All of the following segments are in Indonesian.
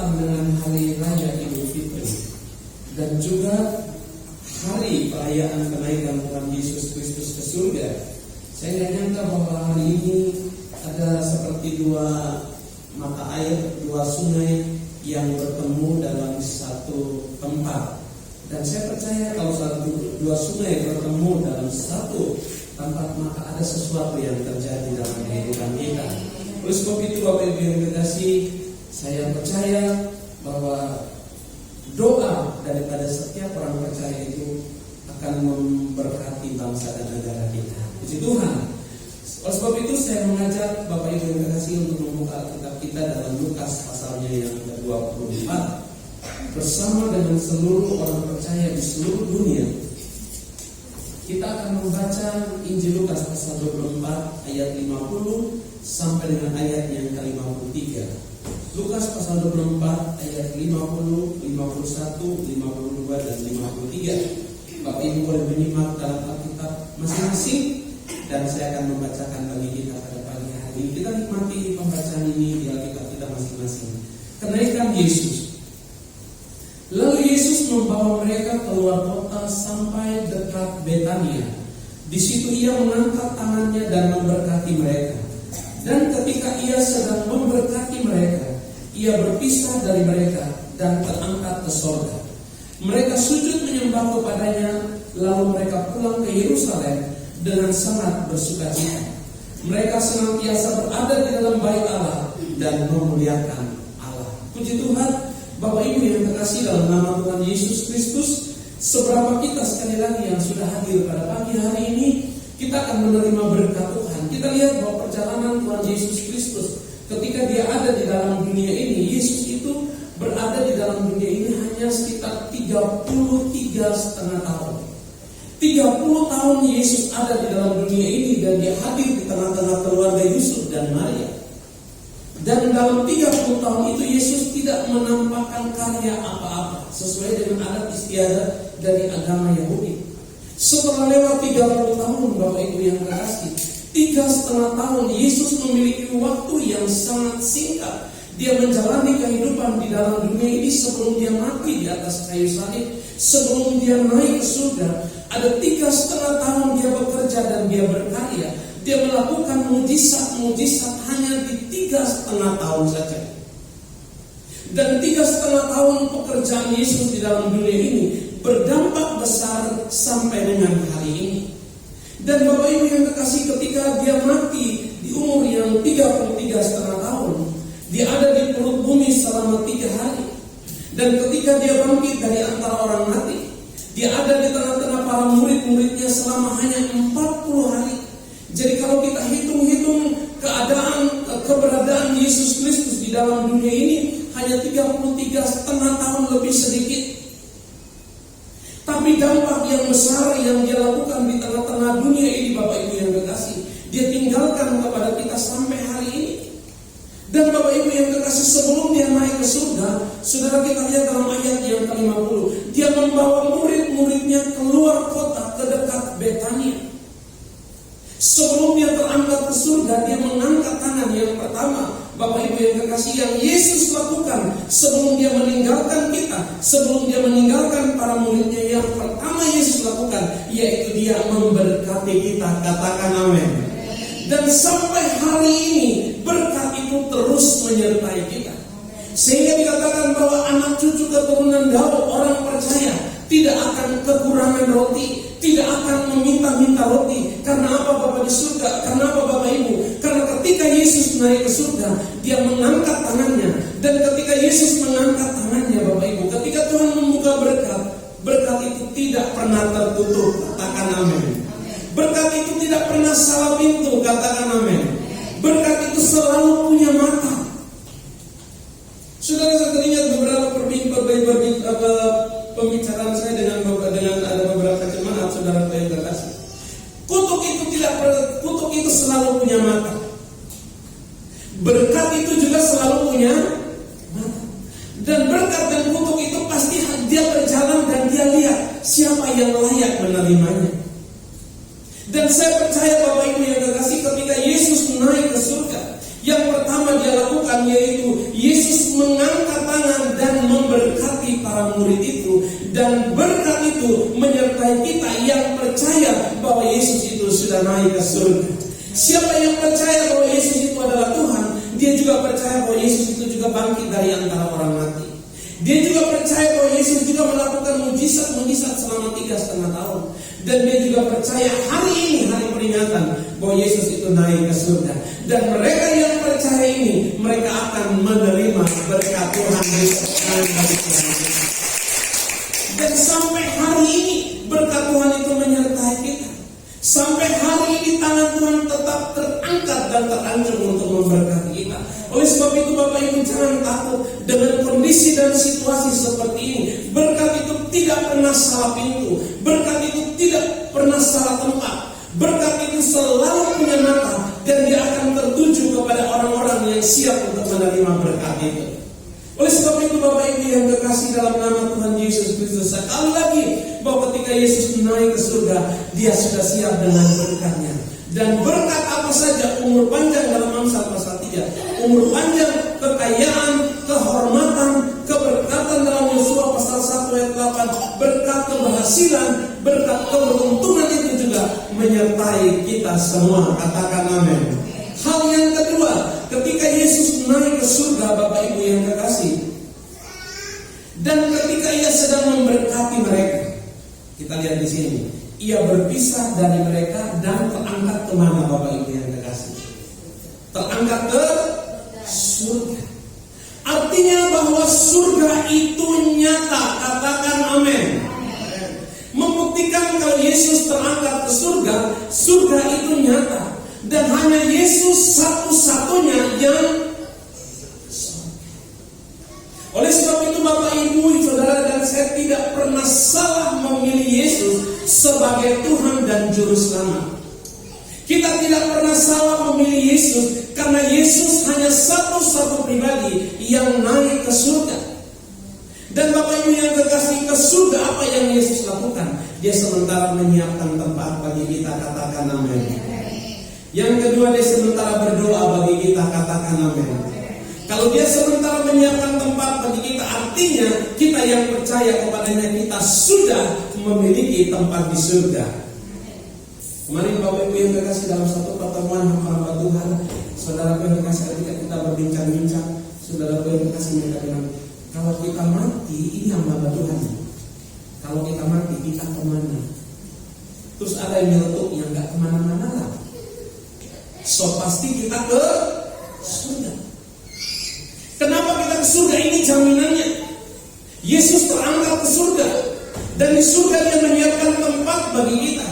bertepatan dengan hari raya Idul Fitri dan juga hari perayaan kenaikan Tuhan Yesus Kristus ke surga. Saya nggak nyangka bahwa hari ini ada seperti dua mata air, dua sungai yang bertemu dalam satu tempat. Dan saya percaya kalau dua sungai bertemu dalam satu tempat, maka ada sesuatu yang terjadi dalam kehidupan kita. Oleh sebab itu Bapak Ibu yang dikasihi, saya percaya bahwa doa daripada setiap orang percaya itu akan memberkati bangsa dan negara kita. Puji Tuhan. Oleh sebab itu saya mengajak Bapak Ibu yang dikasihi untuk membuka kitab kita dalam Lukas pasalnya yang ke-24 bersama dengan seluruh orang percaya di seluruh dunia. Kita akan membaca Injil Lukas pasal 24 ayat 50 sampai dengan ayat yang ke-53. Lukas pasal 24 ayat 50, 51, 52 dan 53. Bapak Ibu boleh menyimak dalam Alkitab masing-masing dan saya akan membacakan bagi kita pada pagi hari ini. Kita nikmati pembacaan ini di Alkitab kita masing-masing. Kenaikan Yesus. Lalu Yesus membawa mereka keluar kota sampai dekat Betania. Di situ ia mengangkat tangannya dan memberkati mereka. Dan ketika ia sedang memberkati mereka, ia berpisah dari mereka dan terangkat ke sorga. Mereka sujud menyembah kepadanya, lalu mereka pulang ke Yerusalem dengan sangat bersukacita. Mereka senantiasa berada di dalam bait Allah dan memuliakan Allah. Puji Tuhan. Bapak Ibu yang terkasih, dalam nama Tuhan Yesus Kristus, seberapa kita sekali lagi yang sudah hadir pada pagi hari ini, kita akan menerima berkat Tuhan. Kita lihat bahwa perjalanan Tuhan Yesus Kristus ketika dia ada di dalam dunia ini, Yesus itu berada di dalam dunia ini hanya sekitar 33,5 tahun. 30 tahun Yesus ada di dalam dunia ini dan dia hadir di tengah-tengah keluarga Yusuf dan Maria. Dan dalam 30 tahun itu Yesus tidak menampakkan karya apa-apa sesuai dengan adat istiadat dari agama Yahudi. Setelah lewat 30 tahun Bapak Ibu yang terkasih, 3,5 tahun Yesus memiliki waktu yang sangat singkat. Dia menjalani kehidupan di dalam dunia ini sebelum dia mati di atas kayu salib, sebelum dia naik ke surga. Ada 3,5 tahun dia bekerja dan dia berkarya. Dia melakukan mujizat-mujizat hanya di 3,5 tahun saja. Dan 3,5 tahun pekerjaan Yesus di dalam dunia ini berdampak besar sampai dengan hari ini. Dan Bapak Ibu yang terkasih, ketika dia mati di umur yang 33,5 tahun, dia ada di perut bumi selama 3 hari. Dan ketika dia bangkit dari antara orang mati, dia ada di tengah-tengah para murid-muridnya selama hanya 40 hari. Jadi kalau kita hitung-hitung keberadaan Yesus Kristus di dalam dunia ini hanya 33,5 tahun lebih sedikit. Tapi dampak yang besar yang dia lakukan di tengah-tengah dunia ini Bapak Ibu yang terkasih, dia tinggalkan kepada kita sampai hari ini. Dan Bapak Ibu yang terkasih, sebelum dia naik ke surga, saudara kita lihat dalam ayat yang ke-50, dia membawa murid-muridnya keluar kota ke dekat Betania. Sebelum dia terangkat ke surga, dia mengangkat tangan yang pertama, Bapak Ibu yang terkasih, yang Yesus lakukan sebelum dia meninggalkan kita, sebelum dia meninggalkan para muridnya, yang pertama Yesus lakukan yaitu dia memberkati kita. Katakan amin. Dan sampai hari ini berkat itu terus menyertai kita, sehingga dikatakan bahwa anak cucu keturunan Daud, orang percaya, tidak akan kekurangan roti, tidak akan meminta-minta roti. Karena apa Bapak di surga? Karena apa Bapak Ibu? Karena ketika Yesus naik ke surga, dia mengangkat tangannya. Dan ketika Yesus mengangkat tangannya Bapak Ibu, ketika Tuhan membuka berkat, berkat itu tidak pernah tertutup. Katakan amin. Berkat itu tidak pernah salah pintu. Katakan amin. Berkat itu selalu punya mata. Saudara, saya teringat beberapa pembicaraan saya dengan ada beberapa jemaat saudara yang terkasih. Kutuk itu selalu punya mata. Berkat itu juga selalu punya mata. Dan berkat dan kutuk itu pasti dia berjalan dan dia lihat siapa yang layak menerimanya. Dan saya percaya Bapak Ibu yang terkasih, ketika Yesus naik ke surga, yang pertama dia lakukan yaitu Yesus mengangkat tangan para murid itu, dan berkat itu menyertai kita yang percaya bahwa Yesus itu sudah naik ke surga. Siapa yang percaya bahwa Yesus itu adalah Tuhan, dia juga percaya bahwa Yesus itu juga bangkit dari antara orang mati. Dia juga percaya bahwa Yesus juga melakukan mujizat-mujizat selama 3,5 tahun. Dan dia juga percaya hari ini, hari peringatan, bahwa Yesus itu naik ke surga. Dan mereka yang percaya ini, mereka akan menerima berkat Tuhan Yesus. Dan sampai hari ini berkat Tuhan itu menyertai kita. Sampai hari ini tangan Tuhan tetap terangkat dan terancung untuk memberkati kita. Oleh sebab itu Bapak Ibu jangan takut dengan kondisi dan situasi seperti ini. Berkat itu tidak pernah salah pintu. Berkat itu tidak pernah salah tempat. Berkat itu selalu punya mata, dan dia akan tertuju kepada orang-orang yang siap untuk menerima berkat itu. Oleh sebab itu Bapak Ibu yang kekasih dalam nama Tuhan Yesus Kristus, sekali lagi bahwa ketika Yesus naik ke surga, dia sudah siap dengan berkatnya. Dan berkat apa saja? Umur panjang dalam Amsal pasal 3, umur panjang, kekayaan, kehormatan, keberkatan dalam Yosua pasal 1 ayat 8, berkat keberhasilan, berkat keberuntungan itu juga menyertai kita semua. Katakan amin. Hal yang kedua, ketika Yesus naik ke surga Bapak Ibu yang kekasih, dan ketika ia sedang memberkati mereka, kita lihat di sini, ia berpisah dari mereka dan terangkat kemana Bapak Ibu yang kekasih? Terangkat ke surga. Artinya bahwa surga itu nyata. Katakan amin. Membuktikan kalau Yesus terangkat ke surga, surga itu nyata. Dan hanya Yesus satu-satunya yang surga. Oleh sebab itu Bapak Ibu, Saudara dan saya tidak pernah salah memilih Yesus sebagai Tuhan dan Juru Selamat. Kita tidak pernah salah memilih Yesus karena Yesus hanya satu-satu pribadi yang naik ke surga. Dan Bapak Ibu yang kekasih, ke surga apa yang Yesus lakukan? Dia sementara menyiapkan tempat bagi kita. Katakan amin. Yang kedua, dia sementara berdoa bagi kita. Katakan amin. Kalau dia sementara menyiapkan tempat bagi kita, artinya kita yang percaya kepadanya, kita sudah memiliki tempat di surga. Kemarin Bapak Ibu yang kekasih, dalam satu pertemuan hamba Tuhan, saudara yang kekasih, ketika kita berbincang-bincang, saudara yang kekasih mereka bilang, kalau kita mati, ini hamba Tuhan. Kalau kita mati, kita kemana? Terus ada yang nyeletuk, yang gak kemana-mana lah. So pasti kita ke surga. Kenapa kita ke surga? Ini jaminannya. Yesus terangkat ke surga, dan di surga dia menyiapkan tempat bagi kita.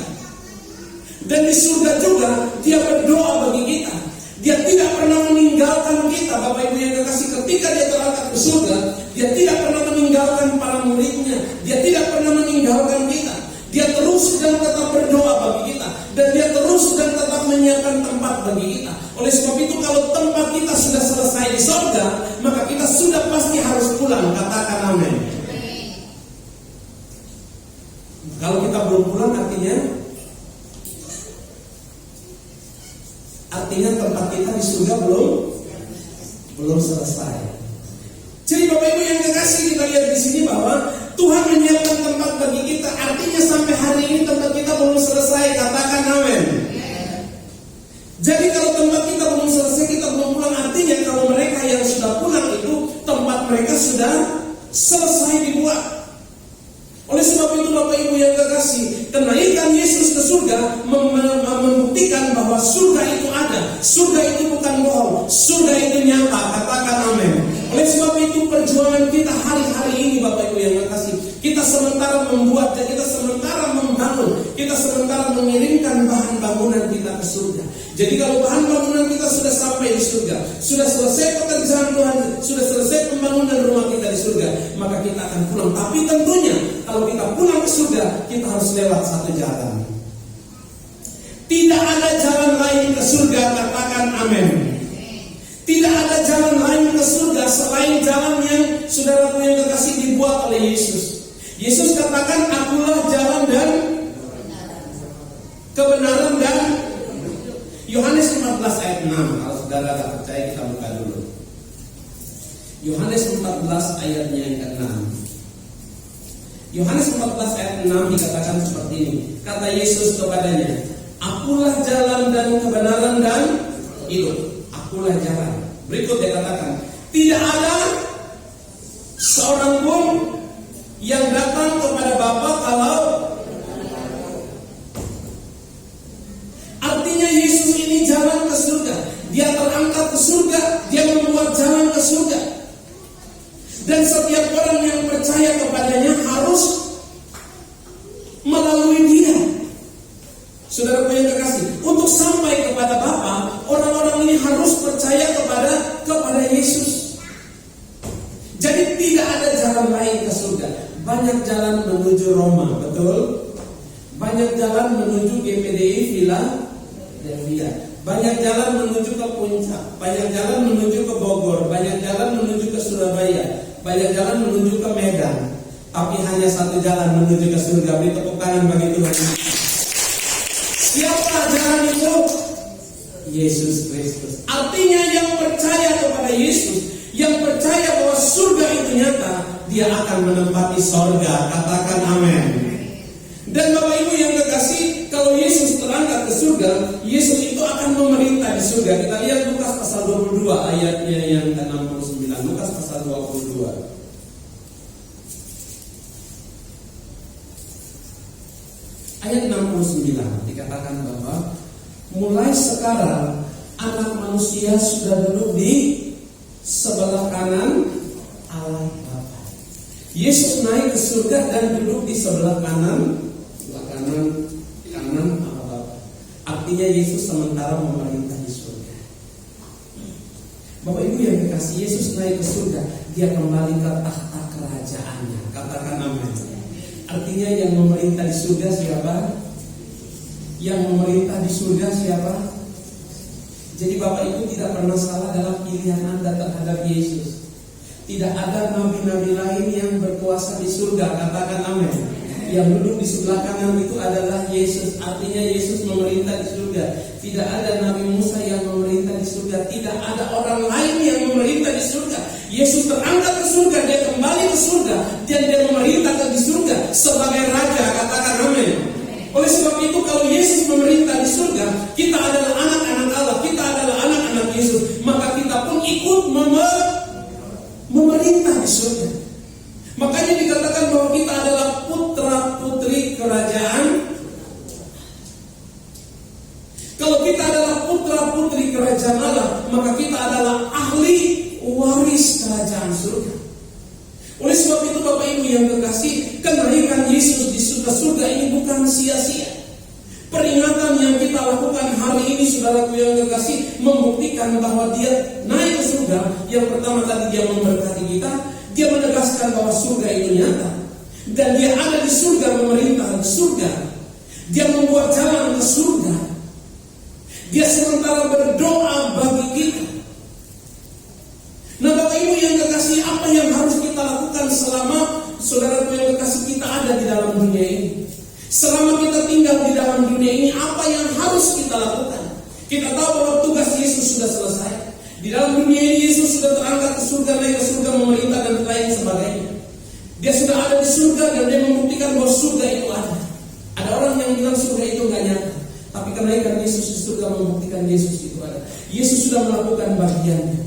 Dan di surga juga dia berdoa bagi kita. Dia tidak pernah meninggalkan kita. Bapak Ibu yang kekasih, ketika dia terangkat ke surga, dia tidak pernah meninggalkan para muridnya. Dia tidak pernah meninggalkan kita. Dia terus dan tetap berdoa bagi kita, dan dia terus dan tetap menyiapkan tempat bagi kita. Oleh sebab itu kalau tempat kita sudah selesai di surga, maka kita sudah pasti harus pulang. Katakan amin. Kalau kita belum pulang, artinya tempat kita di surga belum selesai. Jadi Bapak Ibu yang kekasih, kita lihat di sini bahwa Tuhan menyiapkan tempat bagi kita. Artinya sampai hari ini tempat kita belum selesai. Katakan amin. Jadi kalau tempat kita belum selesai, kita belum pulang. Artinya kalau mereka yang sudah pulang itu, tempat mereka sudah selesai dibuat. Oleh sebab itu Bapak Ibu yang kekasih, kenaikan Yesus ke surga membuktikan bahwa surga itu ada. Surga itu bukan bohong, surga itu nyata. Katakan amin. Oleh sebab itu perjuangan kita hari-hari ini Bapak Ibu yang kekasih, kita sementara membuat, dan kita sementara membangun, kita sementara mengirimkan bahan bangunan kita ke surga. Jadi kalau bahan bangunan kita sudah sampai di surga, sudah selesai pekerjaan Tuhan, sudah selesai pembangunan rumah kita di surga, maka kita akan pulang. Tapi tentunya kalau kita pulang ke surga, kita harus lewat satu jalan. Tidak ada jalan lain ke surga. Katakan amin. Tidak ada jalan lain ke surga selain jalan yang saudaraku yang kekasih dibuat oleh Yesus. Yesus katakan, akulah jalan dan kebenaran dan Yohanes 14 ayat 6. Kalau saudara tak percaya, kita buka dulu. Yohanes 14 ayatnya yang ke-6. Yohanes 14 ayat 6 dikatakan seperti ini. Kata Yesus kepadanya, "Akulah jalan dan kebenaran dan hidup." Akulah jalan. Berikut dia katakan, tidak ada seorang pun yang datang kepada Bapa kalau, artinya Yesus ini jalan ke surga. Dia terangkat ke surga, dia membuat jalan ke surga. Dan setiap orang yang percaya kepadanya harus melalui dia. Saudara yang kekasih, untuk sampai kepada Bapa, orang-orang ini harus percaya kepada Yesus. Jadi tidak ada jalan lain ke surga. Banyak jalan menuju Roma, betul? Banyak jalan menuju GPDI Philadelphia. Banyak jalan menuju ke Puncak. Banyak jalan menuju ke Bogor. Banyak jalan menuju ke Surabaya. Banyak jalan menuju ke Medan. Tapi hanya satu jalan menuju ke surga. Beri tepuk tangan bagi Tuhan. Siapa jalan itu? Yesus Kristus. Artinya yang percaya kepada Yesus, yang percaya bahwa surga itu nyata, dia akan menempati surga. Katakan amin. Dan Bapak Ibu yang kekasih, kalau Yesus terangkat ke surga, Yesus itu akan memerintah di surga. Kita lihat Lukas pasal 22 ayatnya yang ke-69. Lukas pasal 22. Ayat 69 dikatakan bahwa mulai sekarang Anak Manusia sudah duduk di sebelah kanan Allah Bapa. Yesus naik ke surga dan duduk di sebelah kanan Allah Bapa. Artinya Yesus sementara memerintah di surga. Bapak Ibu yang dikasih, Yesus naik ke surga, dia kembali ke tahta kerajaannya. Katakan amin. Artinya yang memerintah di surga siapa? Yang memerintah di surga siapa? Jadi Bapak Ibu tidak pernah salah dalam pilihan Anda terhadap Yesus. Tidak ada nabi-nabi lain yang berkuasa di surga. Katakan amin. Yang duduk di sebelah kanan itu adalah Yesus. Artinya Yesus memerintah di surga. Tidak ada Nabi Musa yang memerintah di surga. Tidak ada orang lain yang memerintah di surga. Yesus terangkat ke surga, dia kembali ke surga, dan dia memerintah di surga sebagai Raja. Katakan amin. Oleh sebab itu kalau Yesus memerintah di surga, kita adalah anak-anak Allah, kita adalah anak-anak Yesus, maka kita pun ikut memerintah di surga. Makanya dikatakan bahwa kita adalah putra-putri kerajaan. Kalau kita adalah putra-putri kerajaan Allah, maka kita adalah ahli waris kerajaan surga. Oleh sebab itu Bapak Ibu yang kekasih, kenaikan Yesus di surga ini bukan sia-sia. Peringatan yang kita lakukan hari ini, saudaraku yang kekasih, membuktikan bahwa dia naik ke surga. Yang pertama tadi dia memberkati kita, dia menegaskan bahwa surga itu nyata, dan dia ada di surga, memerintah di surga. Dia membuat jalan ke surga. Dia sementara berdoa bagi kita. Nah Bapak Ibu yang kekasih, apa yang harus kita lakukan selama saudara yang kekasih kita ada di dalam dunia ini? Selama kita tinggal di dalam dunia ini, apa yang harus kita lakukan? Kita tahu bahwa tugas Yesus sudah selesai. Di dalam dunia ini Yesus sudah terangkat ke surga, naik ke surga, memerintah dan lain sebagainya. Dia sudah ada di surga dan dia membuktikan bahwa surga itu ada. Ada orang yang bilang surga itu gak nyata, tapi kenaikan Yesus di surga membuktikan Yesus itu ada. Yesus sudah melakukan bagiannya.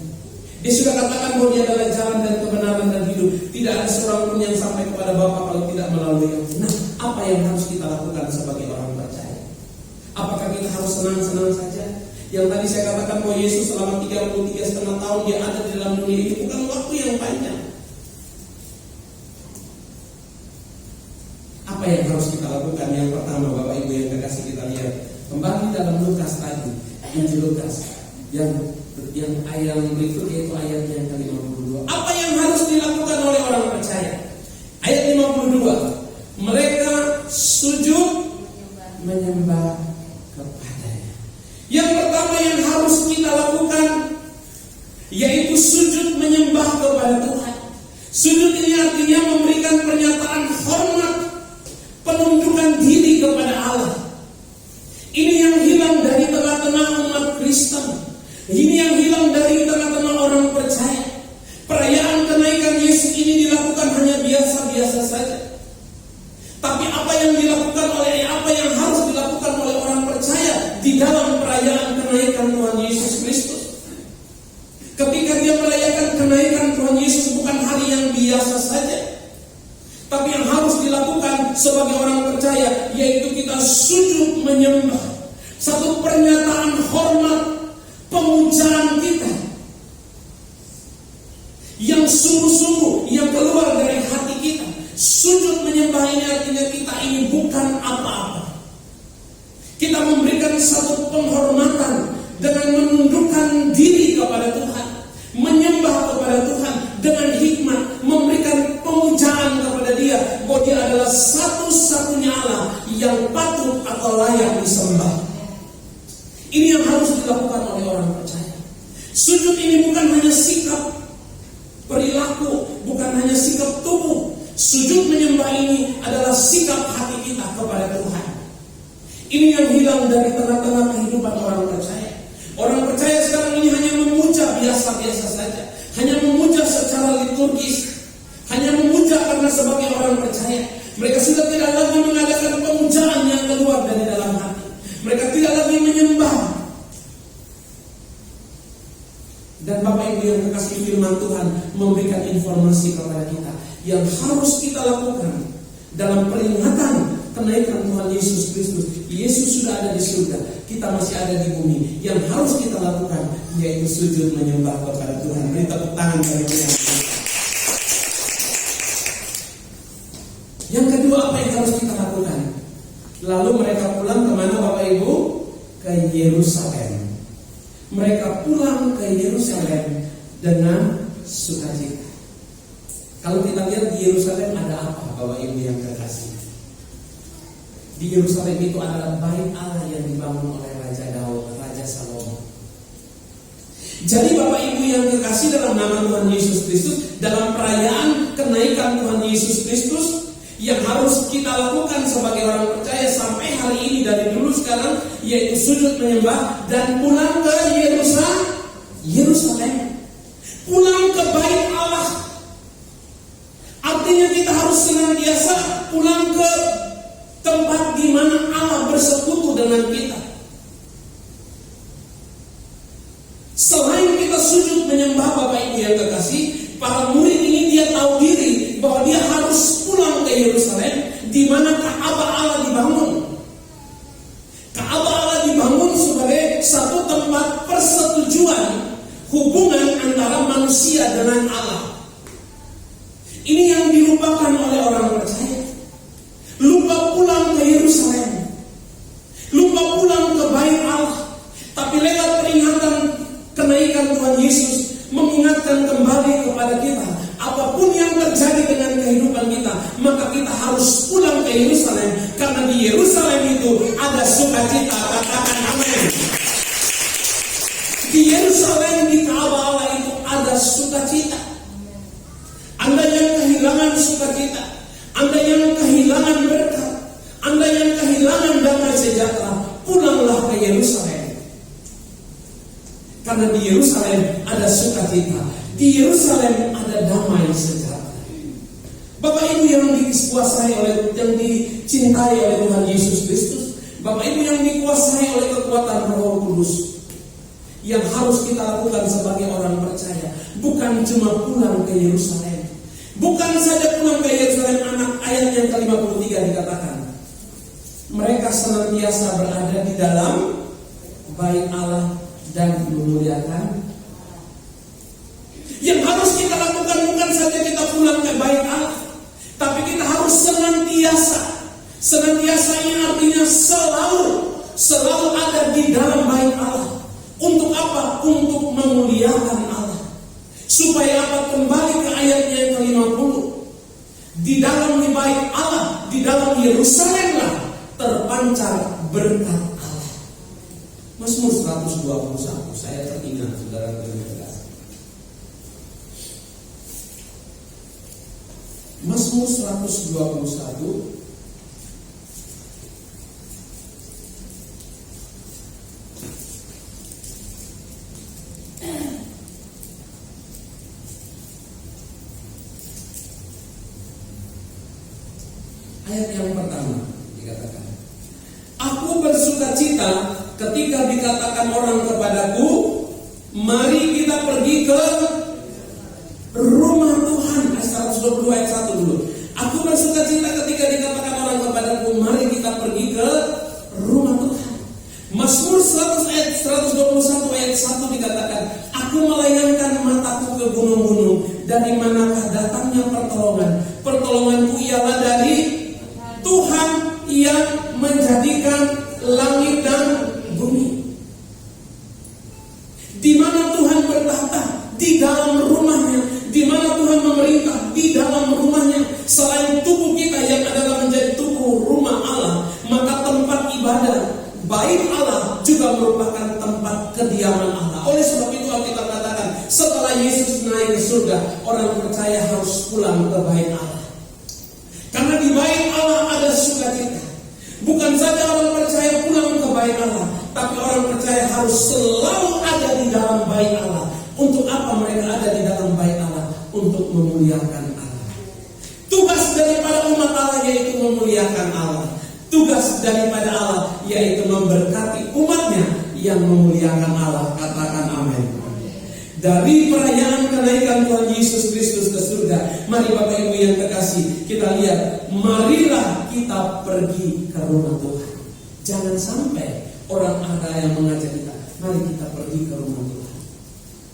Dia sudah katakan bahwa dia adalah jalan dan kebenaran dan hidup. Tidak ada seorang pun yang sampai kepada Bapa kalau tidak melalui Dia. Nah, apa yang harus kita lakukan sebagai orang percaya? Apakah kita harus senang-senang saja? Yang tadi saya katakan bahwa Yesus selama 33,5 tahun dia ada di dalam dunia ini, bukan waktu yang panjang. Apa yang harus kita lakukan? Yang pertama, Bapak Ibu yang kekasih, kita lihat kembali dalam Lukas tadi, Injil Lukas yang ayat yang berikut, yaitu ayat yang ke-52. Apa yang harus dilakukan oleh orang percaya? Ayat 52. Mereka sujud menyembah kepadanya. Yang pertama yang harus kita lakukan yaitu sujud menyembah kepada Tuhan. Sujud ini artinya memberikan pernyataan hormat, penunjukan diri kepada Allah. Ini yang hilang dari tengah-tengah umat Kristen. Ini yang hilang dari tengah-tengah orang percaya. Perayaan kenaikan Yesus ini dilakukan hanya biasa-biasa saja. yang dilakukan oleh apa yang harus dilakukan oleh orang percaya di dalam perayaan kenaikan Tuhan Yesus Kristus. Ketika dia merayakan kenaikan Tuhan Yesus bukan hari yang biasa saja, tapi yang harus dilakukan sebagai orang percaya yaitu kita sujud menyembah. Satu pernyataan hormat, pemujaan kita yang sungguh-sungguh, yang keluar dari hati kita. Sujud menyembah ini artinya kita ini bukan apa-apa. Kita memberikan satu penghormatan dengan menundukkan diri kepada Tuhan, menyembah kepada Tuhan dengan hikmat, memberikan pemujaan kepada Dia bahwa Dia adalah satu-satunya Allah yang patut atau layak disembah. Ini yang harus dilakukan oleh orang percaya. Sujud ini bukan hanya sikap perilaku, bukan hanya sikap tubuh. Sujud menyembah ini adalah sikap hati kita kepada Tuhan. Ini yang hilang dari tengah-tengah kehidupan orang percaya. Orang percaya sekarang ini hanya memuja biasa-biasa saja, hanya memuja secara liturgis, hanya memuja karena sebagai orang percaya. Mereka sudah tidak lagi mengadakan pemujaan yang keluar dari dalam hati. Mereka tidak lagi menyembah. Dan Bapak Ibu yang kekasih, firman Tuhan memberikan informasi kepada kita yang harus kita lakukan dalam peringatan kenaikan Tuhan Yesus Kristus. Yesus sudah ada di surga, kita masih ada di bumi. Yang harus kita lakukan yaitu sujud menyembah kepada Tuhan. Beri tepuk tangan bagi Tuhan. Yang kedua, apa yang harus kita lakukan? Lalu mereka pulang kemana Bapak Ibu? Ke Yerusalem. Mereka pulang ke Yerusalem dengan sukacita. Kalau kita lihat di Yerusalem ada apa Bapak Ibu yang kekasih? Di Yerusalem itu adalah bait Allah yang dibangun oleh Raja Daud, Raja Salomo. Jadi Bapak Ibu yang kekasih dalam nama Tuhan Yesus Kristus, dalam perayaan kenaikan Tuhan Yesus Kristus yang harus kita lakukan sebagai orang percaya sampai hari ini dari dulu sekarang, yaitu sujud menyembah dan pulang ke Yerusalem, pulang ke bait Allah. Artinya kita harus senantiasa pulang ke tempat di mana Allah bersekutu dengan kita. Selain kita sujud menyembah Bapak Ibu yang kekasih, para murid ini dia tahu diri bahwa dia harus pulang ke Yerusalem, di mana Ka'bah Allah dibangun. Ka'bah Allah dibangun sebagai satu tempat persetujuan hubungan antara manusia dengan Allah. Ini yang dilupakan oleh orang percaya. Lupa pulang ke Yerusalem, lupa pulang ke bait Allah. Tapi lewat peringatan kenaikan Tuhan Yesus mengingatkan kembali kepada kita, apapun yang terjadi dengan kehidupan kita, maka kita harus pulang ke Yerusalem, karena di Yerusalem itu ada sukacita. Katakan amin. Di Yerusalem, di Ka'bah Allah itu ada sukacita. Anda yang kehilangan sukacita, Anda yang kehilangan berkat, Anda yang kehilangan damai sejahtera, pulanglah ke Yerusalem. Karena di Yerusalem ada sukacita, di Yerusalem ada damai sejahtera. Bapak Ibu yang dikuasai oleh, yang dicintai oleh Tuhan Yesus Kristus, Bapak Ibu yang dikuasai oleh kekuatan Roh Kudus, yang harus kita lakukan sebagai orang percaya bukan cuma pulang ke Yerusalem. Bukan saja pulang ke Yerusalem, ayat yang ke-53 dikatakan, mereka senantiasa berada di dalam bait Allah dan memuliakan. Yang harus kita lakukan bukan saja kita pulang ke bait Allah, tapi kita harus senantiasa. Senantiasa ini artinya selalu ada di dalam bait Allah. Untuk apa? Untuk memuliakan Allah. Supaya apa? Kembali ke ayatnya yang ke-50. Di dalam bait Allah, di dalam Yerusalem lah terpancar berkat Allah. Mazmur 121, saya teringat saudara terdekat. Mazmur 121 ayat yang pertama. Aku bersukacita ketika dikatakan orang kepadaku, mari kita pergi ke rumah Tuhan. 122 ayat 1 dulu. Aku bersukacita ketika dikatakan orang kepadaku, mari kita pergi ke rumah Tuhan. Mazmur 100 ayat 121 ayat 1 dikatakan, aku melayangkan mataku ke gunung-gunung, dari manakah datangnya pertolongan? Pertolonganku ialah dari Tuhan yang menjadikan langit dan bumi. Di mana Tuhan bertahta? Di dalam rumahnya. Di mana Tuhan memerintah? Di dalam rumahnya. Selain tubuh kita yang adalah menjadi tubuh rumah Allah, maka tempat ibadah bait Allah juga merupakan tempat kediaman Allah. Oleh sebab itu Alkitab katakan, setelah Yesus naik ke surga, orang percaya harus pulang ke bait Allah. Karena di bait Allah ada sukacita. Bukan saja orang percaya pulang ke bait Allah, tapi orang percaya harus selalu ada di dalam bait Allah. Untuk apa mereka ada di dalam bait Allah? Untuk memuliakan Allah. Tugas daripada umat Allah yaitu memuliakan Allah. Tugas daripada Allah yaitu memberkati umatnya yang memuliakan Allah. Katakan amin. Dari perayaan kenaikan Tuhan Yesus Kristus ke surga, mari Bapak Ibu yang terkasih, kita lihat, marilah kita pergi ke rumah Tuhan. Jangan sampai orang ada yang mengajak kita, mari kita pergi ke rumah Tuhan.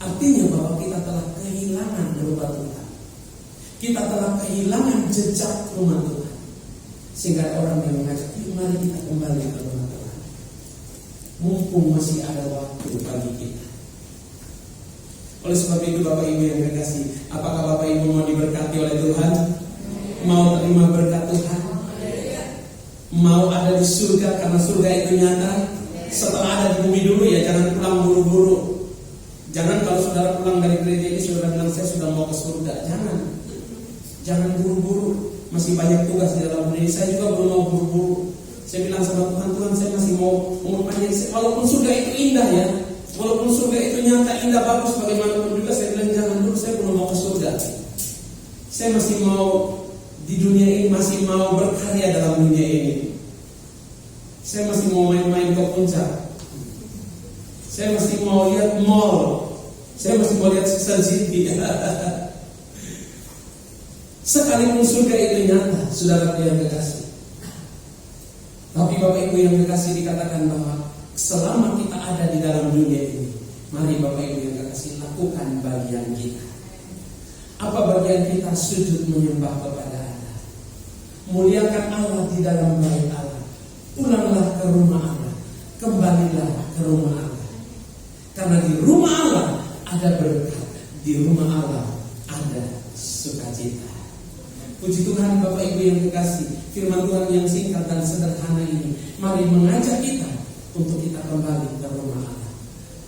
Artinya bahwa kita telah kehilangan rumah Tuhan. Kita telah kehilangan jejak rumah Tuhan. Sehingga orang yang mengajak, mari kita kembali ke rumah Tuhan. Mumpung masih ada waktu bagi kita. Oleh sebab itu Bapak Ibu yang terkasih, apakah Bapak Ibu mau diberkati oleh Tuhan? Mau terima berkat Tuhan? Mau ada di surga karena surga itu nyata? Setelah ada di bumi dulu ya, jangan pulang buru-buru. Jangan kalau saudara pulang dari gereja ini saudara bilang saya sudah mau ke surga. Jangan buru-buru. Masih banyak tugas di dalam dunia. Saya juga belum mau buru-buru. Saya bilang sama Tuhan, saya masih mau mengumpannya. Walaupun surga itu indah ya, walaupun surga itu nyata, indah, bagus, bagaimanapun juga saya bilang jangan dulu, saya belum mau ke surga. Saya masih mau di dunia ini, masih mau berkarya dalam dunia ini. Saya masih mau main-main ke puncak. Saya masih mau lihat mall. Saya masih mau lihat Sun City. Sekalipun surga itu nyata, saudara yang kekasih. Tapi Bapak Ibu yang kekasih, dikatakan bahwa selama kita ada di dalam dunia ini, mari Bapak Ibu yang kekasih, lakukan bagian kita. Apa bagian kita? Sujud menyembah kepada Allah. Muliakan Allah di dalam bait Allah. Pulanglah ke rumah Allah. Kembalilah ke rumah Allah. Karena di rumah Allah ada berkat. Di rumah Allah ada sukacita. Puji Tuhan Bapak Ibu yang kekasih, firman Tuhan yang singkat dan sederhana ini mari mengajak kita untuk kita kembali ke rumah Allah.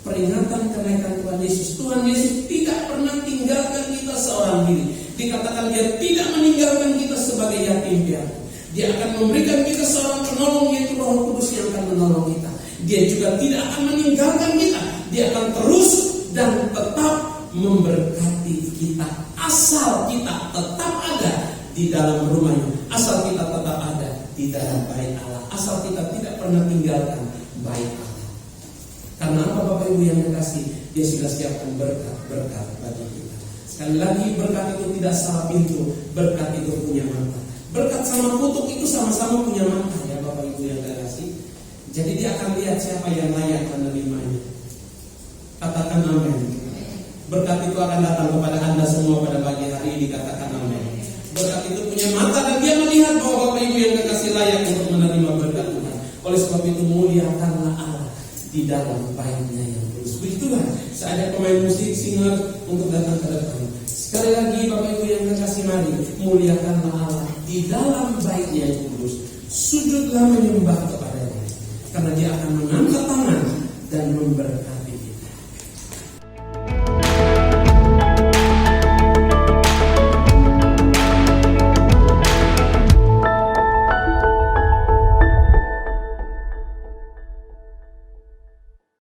Peringatan kenaikan Tuhan Yesus. Tuhan Yesus tidak pernah tinggalkan kita seorang diri. Dikatakan dia tidak meninggalkan kita sebagai yatim piatu. Dia akan memberikan kita seorang penolong, yaitu Roh Kudus yang akan menolong kita. Dia juga tidak akan meninggalkan kita. Dia akan terus dan tetap memberkati kita. Asal kita tetap ada di dalam rumahnya, asal kita tetap ada di dalam bait Allah, asal kita tidak pernah tinggalkan bait Allah. Karena apa Bapak Ibu yang kekasih, dia sudah siapkan berkat bagi kita. Sekali lagi, berkat itu tidak salah pintu, berkat itu punya mata. Berkat sama kutuk itu sama-sama punya mata ya Bapak Ibu yang kekasih. Jadi dia akan lihat siapa yang layak menerimanya. Katakan amin. Berkat itu akan datang kepada Anda semua pada pagi hari ini, katakan amin. Berkat itu punya mata dan dia melihat bahwa Bapak Ibu yang kekasih layak untuk menerima berkat Tuhan. Oleh sebab itu muliakanlah Allah di dalam baitnya yang kudus. Puji Tuhan, saya ada pemain musik singer untuk datang ke depan. Sekali lagi Bapak Ibu yang kekasih, mari muliakanlah Allah di dalam baitnya yang kudus. Sujudlah menyembah kepada